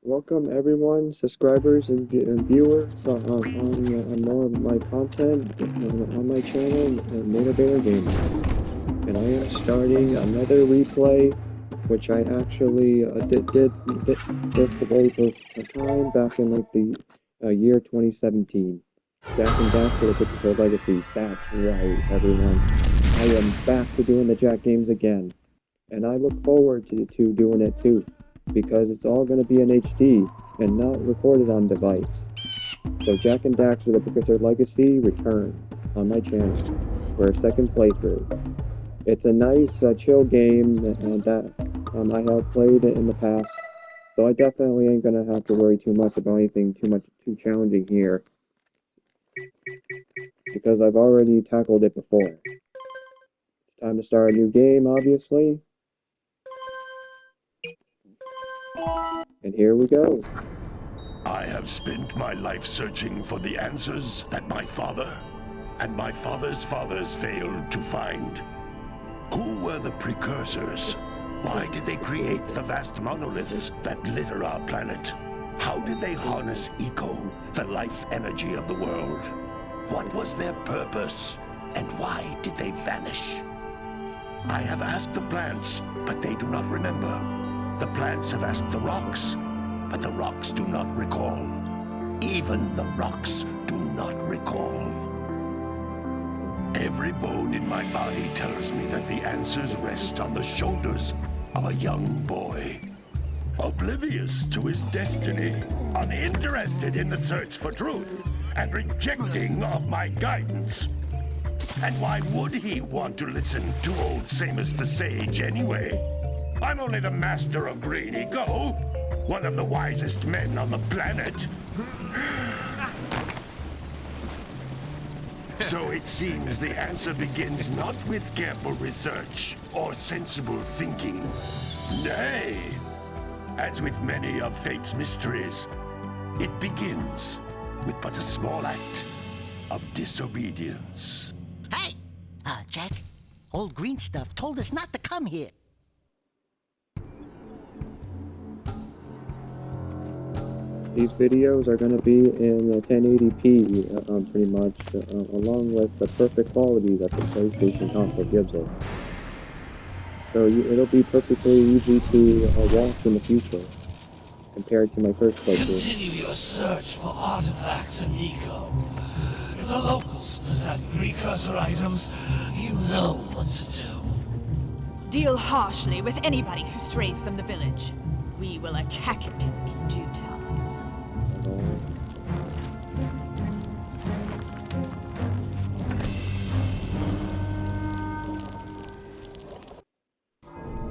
Welcome everyone, subscribers and viewers on more of my content on my channel, Nato Bear Gaming. And I am starting another replay, which I actually did the very first time back in like the year 2017. Jak and Daxter, the Precursor Legacy. That's right, everyone. I am back to doing the Jak games again, and I look forward to doing it too, because it's all going to be in HD and not recorded on device. So Jak and Daxter, the Precursor Legacy returns on my channel for a second playthrough. It's a nice, chill game that I have played it in the past, so I definitely ain't going to have to worry too much about anything too challenging here, because I've already tackled it before. It's time to start a new game, obviously. And here we go. I have spent my life searching for the answers that my father and my father's fathers failed to find. Who were the Precursors? Why did they create the vast monoliths that litter our planet? How did they harness eco, the life energy of the world? What was their purpose, and why did they vanish? I have asked the plants, but they do not remember. The plants have asked the rocks, but the rocks do not recall. Even the rocks do not recall. Every bone in my body tells me that the answers rest on the shoulders of a young boy. Oblivious to his destiny, uninterested in the search for truth, and rejecting of my guidance. And why would he want to listen to old Samus the Sage anyway? I'm only the master of Greeny Go, one of the wisest men on the planet. So it seems the answer begins not with careful research or sensible thinking. Nay, as with many of fate's mysteries, it begins with but a small act of disobedience. Hey! Jak, old green stuff told us not to come here. These videos are going to be in 1080p, pretty much, along with the perfect quality that the PlayStation console gives us. So it'll be perfectly easy to watch in the future, compared to my first playthrough. Continue your search for artifacts and eco. If the locals possess precursor items, you know what to do. Deal harshly with anybody who strays from the village. We will attack it in due time.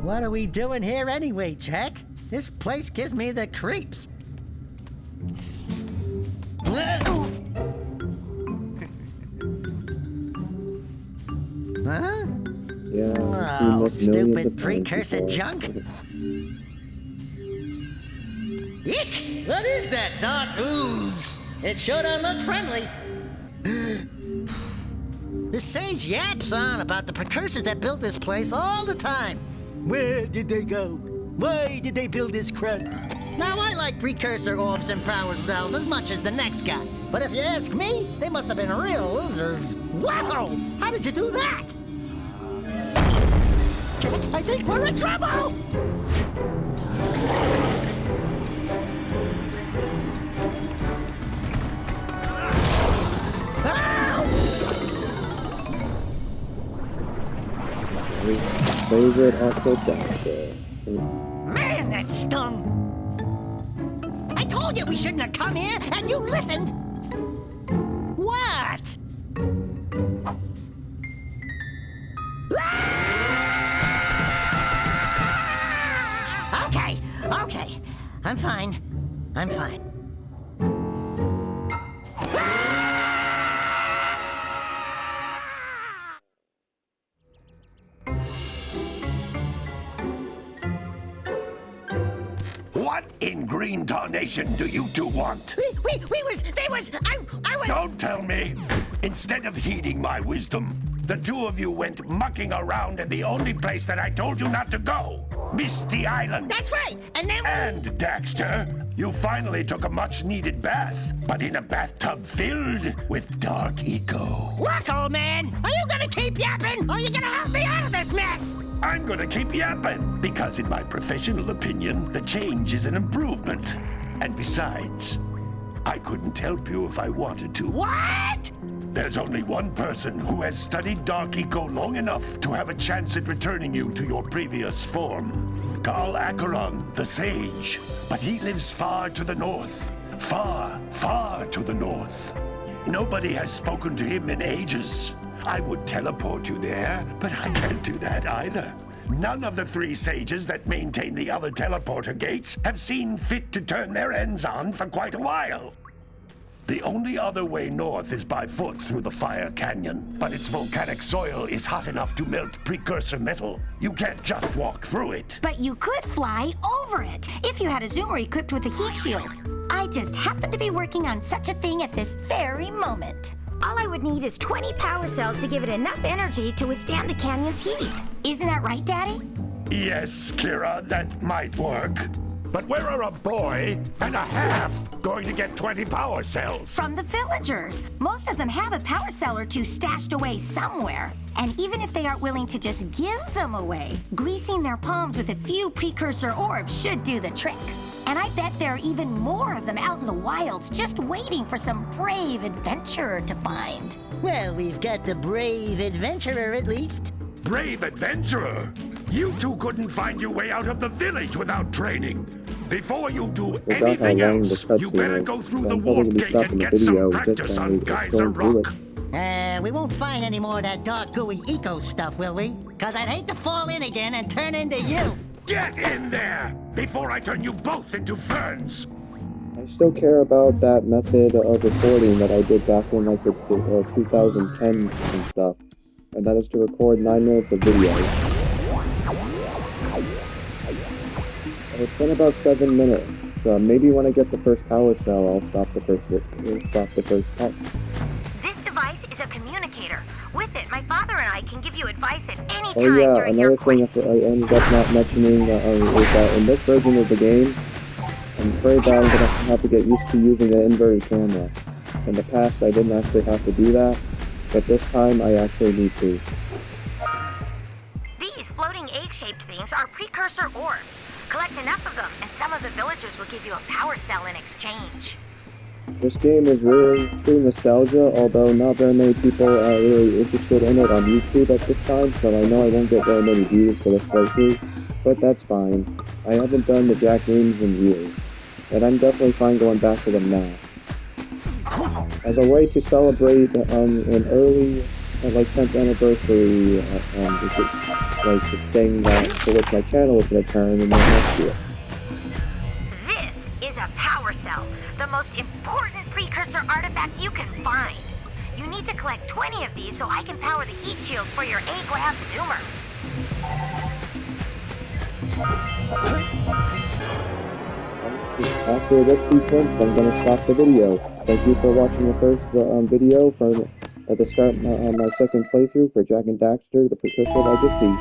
What are we doing here anyway, Jak? This place gives me the creeps. Huh? Yeah, Oh, stupid precursor junk. Eek! What is that dark ooze? It sure don't look friendly. The sage yaps on about the precursors that built this place all the time. Where did they go? Why did they build this crap? Now, I like precursor orbs and power cells as much as the next guy. But if you ask me, they must have been real losers. Wow! How did you do that? I think we're in trouble! Favorite Aqua Daxter. Man, that stung! I told you we shouldn't have come here, and you listened! What? Okay. I'm fine. What in green tarnation do you two want? I was... Don't tell me! Instead of heeding my wisdom, the two of you went mucking around in the only place that I told you not to go. Misty Island. That's right. And then And Daxter, you finally took a much-needed bath, but in a bathtub filled with dark eco. Look, old man, are you gonna keep yapping, or are you gonna help me out of this mess? I'm gonna keep yapping, because in my professional opinion, the change is an improvement. And besides, I couldn't help you if I wanted to. What? There's only one person who has studied Dark Eco long enough to have a chance at returning you to your previous form. Carl Acheron, the Sage. But he lives far to the north. Far, far to the north. Nobody has spoken to him in ages. I would teleport you there, but I can't do that either. None of the 3 sages that maintain the other teleporter gates have seen fit to turn their ends on for quite a while. The only other way north is by foot through the Fire Canyon, but its volcanic soil is hot enough to melt precursor metal. You can't just walk through it. But you could fly over it if you had a zoomer equipped with a heat shield. I just happen to be working on such a thing at this very moment. All I would need is 20 power cells to give it enough energy to withstand the canyon's heat. Isn't that right, Daddy? Yes, Kira, that might work. But where are a boy and a half going to get 20 power cells? From the villagers. Most of them have a power cell or 2 stashed away somewhere. And even if they aren't willing to just give them away, greasing their palms with a few precursor orbs should do the trick. And I bet there are even more of them out in the wilds just waiting for some brave adventurer to find. Well, we've got the brave adventurer at least. Brave adventurer! You two couldn't find your way out of the village without training. Before you do Forgot how anything long the else, you cutscene better was. go through So the I'm probably warp gonna be gate stopping and the get some video practice just by on Geyser going through Rock. it. We won't find any more of that dark gooey eco stuff, will we? Cause I'd hate to fall in again and turn into you. Get in there before I turn you both into ferns. I still care about that method of recording that I did back in like the 2010 and stuff. And that is to record 9 minutes of video. It's been about 7 minutes. So maybe when I get the first power cell, I'll stop the first part. This device is a communicator. With it, my father and I can give you advice at any time Oh yeah, during your another thing quest. I ended up not mentioning is that in this version of the game, I'm afraid that I'm going to have to get used to using an inverted camera. In the past, I didn't actually have to do that, but this time I actually need to. These floating egg-shaped things are precursor orbs. Collect enough of them, and some of the villagers will give you a power cell in exchange. This game is really true nostalgia, although not very many people are really interested in it on YouTube at this time, so I know I won't get very many views for this playthrough, but that's fine. I haven't done the Jak games in years, and I'm definitely fine going back to them now. As a way to celebrate an early, like 10th anniversary, like the thing for which my channel is going to turn in the next year. This is a power cell, the most important precursor artifact you can find. You need to collect 20 of these so I can power the heat shield for your A-Grab zoomer. After this sequence, I'm going to stop the video. Thank you for watching the first video from at the start of my second playthrough for Jak and Daxter, the Precursor Legacy.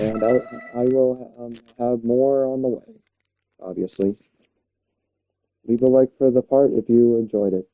And I will have more on the way, obviously. Leave a like for the part if you enjoyed it.